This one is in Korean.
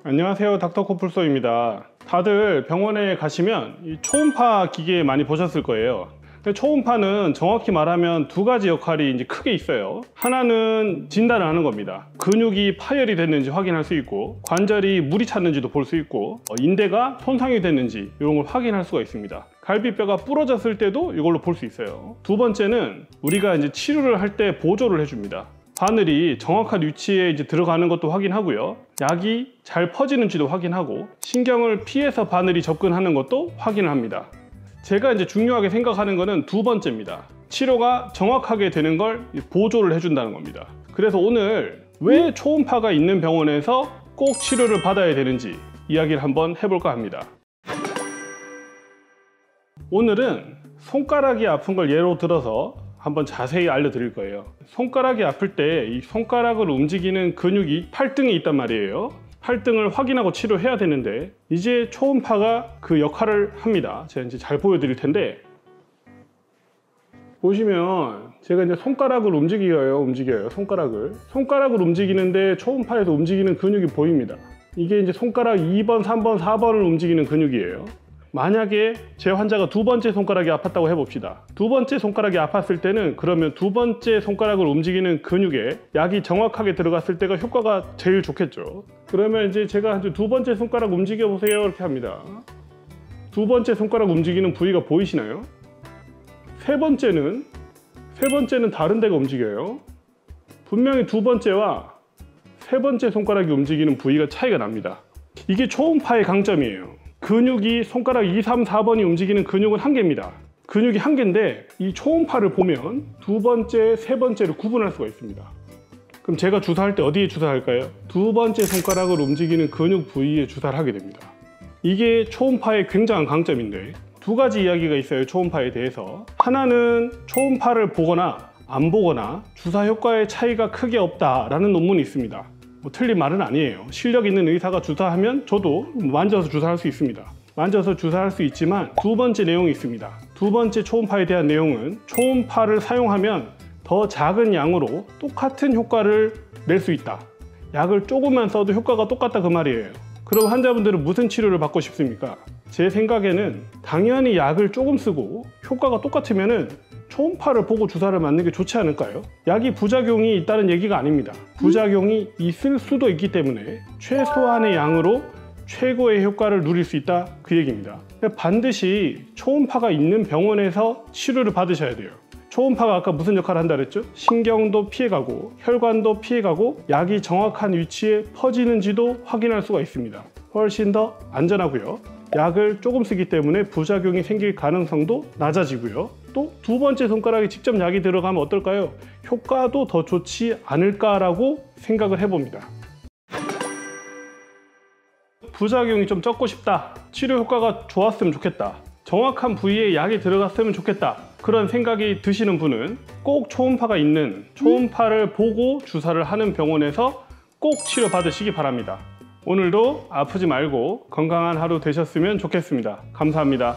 안녕하세요, 닥터 코뿔소입니다. 다들 병원에 가시면 이 초음파 기계 많이 보셨을 거예요. 초음파는 정확히 말하면 두 가지 역할이 이제 크게 있어요. 하나는 진단을 하는 겁니다. 근육이 파열이 됐는지 확인할 수 있고, 관절이 물이 찼는지도 볼 수 있고, 인대가 손상이 됐는지 이런 걸 확인할 수가 있습니다. 갈비뼈가 부러졌을 때도 이걸로 볼 수 있어요. 두 번째는 우리가 이제 치료를 할 때 보조를 해줍니다. 바늘이 정확한 위치에 이제 들어가는 것도 확인하고요, 약이 잘 퍼지는지도 확인하고, 신경을 피해서 바늘이 접근하는 것도 확인을 합니다. 제가 이제 중요하게 생각하는 것은 두 번째입니다. 치료가 정확하게 되는 걸 보조를 해준다는 겁니다. 그래서 오늘 왜 초음파가 있는 병원에서 꼭 치료를 받아야 되는지 이야기를 한번 해볼까 합니다. 오늘은 손가락이 아픈 걸 예로 들어서 한번 자세히 알려드릴 거예요. 손가락이 아플 때 이 손가락을 움직이는 근육이 팔등에 있단 말이에요. 팔등을 확인하고 치료해야 되는데 이제 초음파가 그 역할을 합니다. 제가 이제 잘 보여드릴 텐데, 보시면 제가 이제 손가락을 움직여요. 손가락을 움직이는데 초음파에서 움직이는 근육이 보입니다. 이게 이제 손가락 2번, 3번, 4번을 움직이는 근육이에요. 만약에 제 환자가 두 번째 손가락이 아팠다고 해봅시다. 두 번째 손가락이 아팠을 때는 그러면 두 번째 손가락을 움직이는 근육에 약이 정확하게 들어갔을 때가 효과가 제일 좋겠죠. 그러면 이제 제가 두 번째 손가락 움직여 보세요 이렇게 합니다. 두 번째 손가락 움직이는 부위가 보이시나요? 세 번째는 다른 데가 움직여요. 분명히 두 번째와 세 번째 손가락이 움직이는 부위가 차이가 납니다. 이게 초음파의 강점이에요. 근육이 손가락 2, 3, 4번이 움직이는 근육은 한 개입니다. 근육이 한 개인데 이 초음파를 보면 두 번째, 세 번째를 구분할 수가 있습니다. 그럼 제가 주사할 때 어디에 주사할까요? 두 번째 손가락을 움직이는 근육 부위에 주사를 하게 됩니다. 이게 초음파의 굉장한 강점인데, 두 가지 이야기가 있어요. 초음파에 대해서. 하나는 초음파를 보거나 안 보거나 주사 효과의 차이가 크게 없다라는 논문이 있습니다. 뭐 틀린 말은 아니에요. 실력 있는 의사가 주사하면 저도 만져서 주사할 수 있습니다. 만져서 주사할 수 있지만 두 번째 내용이 있습니다. 두 번째 초음파에 대한 내용은 초음파를 사용하면 더 작은 양으로 똑같은 효과를 낼 수 있다. 약을 조금만 써도 효과가 똑같다 그 말이에요. 그럼 환자분들은 무슨 치료를 받고 싶습니까? 제 생각에는 당연히 약을 조금 쓰고 효과가 똑같으면은 초음파를 보고 주사를 맞는 게 좋지 않을까요? 약이 부작용이 있다는 얘기가 아닙니다. 부작용이 있을 수도 있기 때문에 최소한의 양으로 최고의 효과를 누릴 수 있다 그 얘기입니다. 반드시 초음파가 있는 병원에서 치료를 받으셔야 돼요. 초음파가 아까 무슨 역할을 한다 그랬죠? 신경도 피해가고 혈관도 피해가고 약이 정확한 위치에 퍼지는지도 확인할 수가 있습니다. 훨씬 더 안전하고요. 약을 조금 쓰기 때문에 부작용이 생길 가능성도 낮아지고요. 또 두 번째 손가락에 직접 약이 들어가면 어떨까요? 효과도 더 좋지 않을까라고 생각을 해봅니다. 부작용이 좀 적고 싶다. 치료 효과가 좋았으면 좋겠다. 정확한 부위에 약이 들어갔으면 좋겠다. 그런 생각이 드시는 분은 꼭 초음파가 있는, 초음파를 보고 주사를 하는 병원에서 꼭 치료받으시기 바랍니다. 오늘도 아프지 말고 건강한 하루 되셨으면 좋겠습니다. 감사합니다.